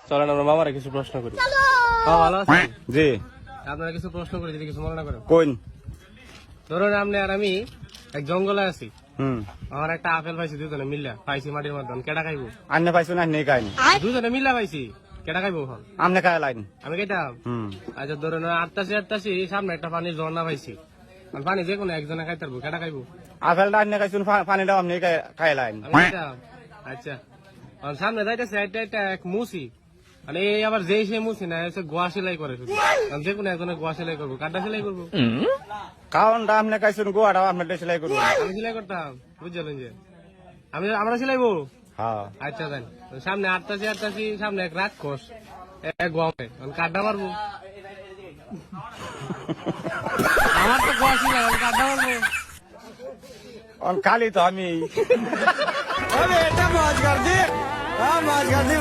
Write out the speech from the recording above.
চলেন আমরা মামারা কিছু প্রশ্ন করি। ভালো আছেন? জি। আপনারা কিছু প্রশ্ন করি, যদি কিছু মনে না করেন। কোন? ধরুন আপনি আর আমি এক জঙ্গলে আছি, হুম। আমার একটা আপেল পাইছি, দুজনে মিল্লা পাইছি মাটির মধ্যে, কেটা খাইবো? আন্নে পাইছো না নেই কাইন? দুজনে মিল্লা পাইছি, কেটা খাইবো? আমনে খায় লাইন। আমি খাইতাম। হুম। আচ্ছা ধরুন আটটাছি সামনে একটা পানির ঝর্ণা পাইছি, পানি যে কোনো একজনে খাইতে পারবো, কেটা খাইবো? আপেলটা আন্নে খাইছুন, পানিটাও আমনে খায় লাইন। আমি খাইতাম। আচ্ছা আর সামনে যাইতেছে একটা এক মুসি, মানে এই আবার যে সে মুসি না, হচ্ছে গোয়া সেলাই করে শুধু, যে কোনো একজনে গোয়া সেলাই করবো, কাঠটা সেলাই করবো। কারণটা আমনে খাইছুন, গোয়াটাও আমনে সেলাই করবো। আমি সেলাই করতাম, বুঝলেন যে আমরা সেলাইবো। হ্যাঁ। আচ্ছা দেন, সামনে আটটাছি সামনে এক রাক্ষস, এক গোয়ামে কাঠটা মারবো। আমার তো গোয়া ছিল, আমি কাঠটা মারবো। খালি তো আমি। अबे बेटा मौज कर दी, हाँ मौज कर दी।